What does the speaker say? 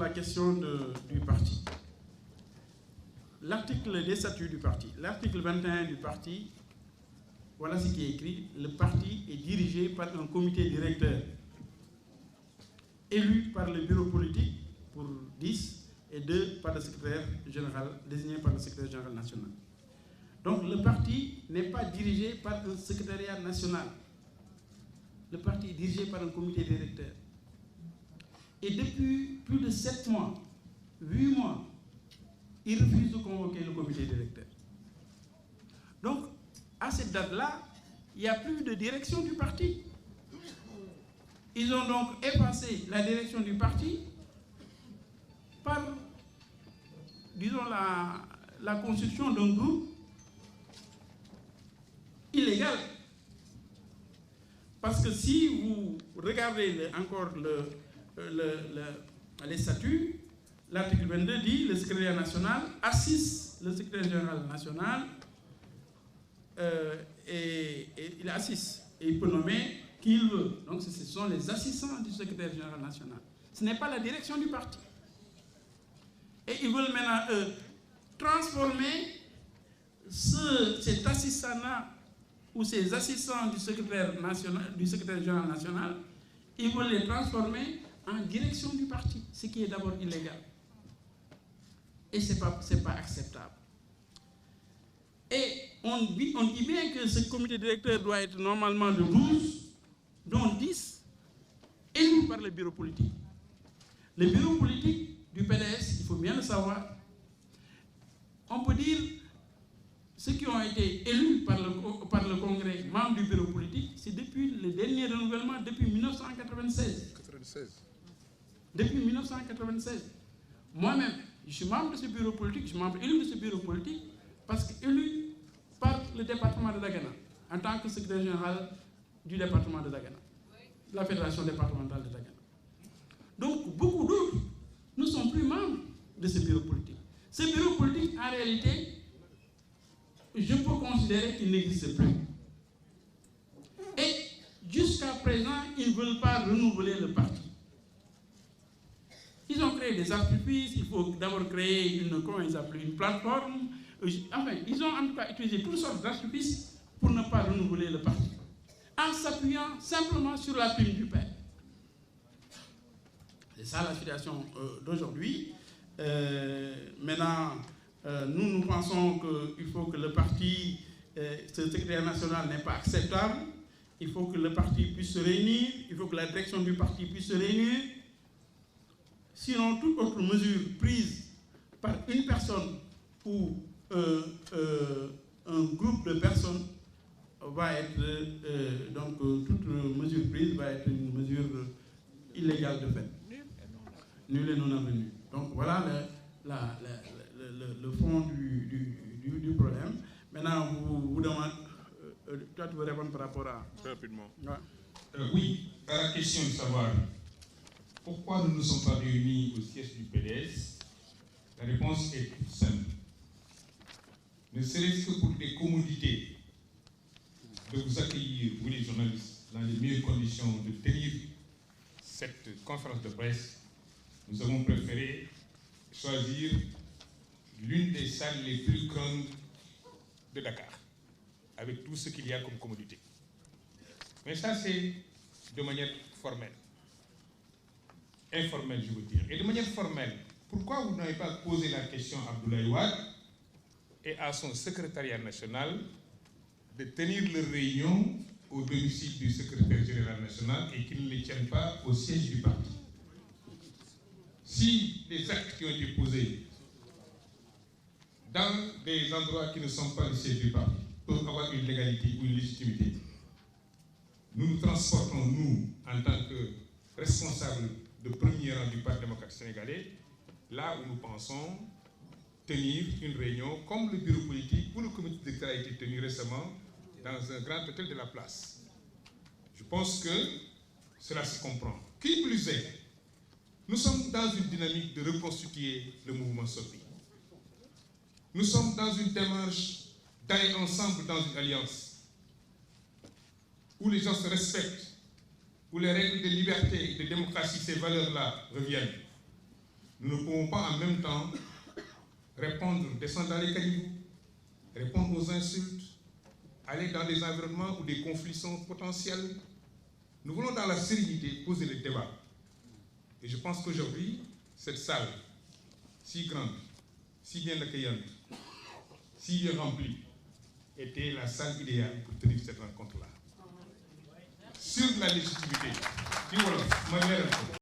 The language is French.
la question du parti. L'article des statuts du parti, l'article 21 du parti, voilà ce qui est écrit. Le parti est dirigé par un comité directeur élu par le bureau politique pour 10 et 2 par le secrétaire général, désigné par le secrétaire général national. Donc le parti n'est pas dirigé par un secrétariat national. Le parti est dirigé par un comité directeur. Et depuis plus de 7 mois, 8 mois, il refuse de convoquer le comité directeur. Donc, à cette date-là, il n'y a plus de direction du parti. Ils ont donc effacé la direction du parti par, disons, la constitution d'un groupe illégal. Parce que si vous regardez encore les statuts, l'article 22 dit le secrétaire national assiste le secrétaire général national et il assiste et il peut nommer qui il veut. Donc ce sont les assistants du secrétaire général national. Ce n'est pas la direction du parti. Et ils veulent maintenant transformer cet assistant-là ou ces assistants du secrétaire général national, ils veulent les transformer en direction du parti, ce qui est d'abord illégal. Et ce n'est pas acceptable. Et on dit bien que ce comité directeur doit être normalement de 12, dont 10 élus par le bureau politique. Le bureau politique du PDS, il faut bien le savoir, on peut dire ceux qui ont été élus par le Congrès, membres du bureau politique, c'est depuis le dernier renouvellement, depuis 1996. Depuis 1996. Moi-même, je suis membre de ce bureau politique, je suis membre élu de ce bureau politique, parce qu'élu par le département de Dagana, en tant que secrétaire général du département de Dagana, de la fédération départementale de Dagana. Donc, beaucoup d'autres ne sont plus membres de ce bureau politique. Ce bureau politique, en réalité, je peux considérer qu'il n'existe plus. Et jusqu'à présent, ils ne veulent pas renouveler le parti. Ils ont créé des artifices, il faut d'abord créer une plateforme. Enfin, ils ont en tout cas utilisé toutes sortes d'artifices pour ne pas renouveler le parti, en s'appuyant simplement sur la prime du père. C'est ça la situation d'aujourd'hui. Maintenant, nous pensons qu'il faut que le parti, ce secrétaire national n'est pas acceptable. Il faut que le parti puisse se réunir, il faut que la direction du parti puisse se réunir. Sinon, toute autre mesure prise par une personne ou un groupe de personnes va être, toute mesure prise va être une mesure illégale de fait. Nul et non avenu. Donc voilà le fond du problème. Maintenant, vous demandez, toi tu veux répondre par rapport à... Très rapidement. Ouais. Oui, à la question de savoir pourquoi nous ne sommes pas réunis au siège du PDS, la réponse est toute simple. Ne serait-ce que pour des commodités de vous accueillir, vous les journalistes, dans les meilleures conditions de tenir cette conférence de presse, nous avons préféré choisir l'une des salles les plus grandes de Dakar, avec tout ce qu'il y a comme commodité. Mais ça, c'est de manière formelle. Informelle, je veux dire. Et de manière formelle, pourquoi vous n'avez pas posé la question à Abdoulaye Wade et à son secrétariat national de tenir leur réunion au domicile du secrétaire général national et qu'ils ne les tiennent pas au siège du parti? Si les actes qui ont été posés dans des endroits qui ne sont pas le siège du parti peuvent avoir une légalité ou une légitimité, nous nous transportons, nous, en tant que responsables de premier rang du Parti démocrate sénégalais, là où nous pensons tenir une réunion comme le bureau politique ou le comité directeur a été tenu récemment dans un grand hôtel de la place. Je pense que cela se comprend. Qui plus est, nous sommes dans une dynamique de reconstituer le mouvement SOPI. Nous sommes dans une démarche d'aller ensemble dans une alliance où les gens se respectent, où les règles de liberté et de démocratie, ces valeurs-là, reviennent. Nous ne pouvons pas en même temps descendre dans les caniveaux, répondre aux insultes, aller dans des environnements où des conflits sont potentiels. Nous voulons dans la sérénité poser le débat. Et je pense qu'aujourd'hui, cette salle, si grande, si bien accueillante, si bien remplie, était la salle idéale pour tenir cette rencontre-là. Sur la légitimité,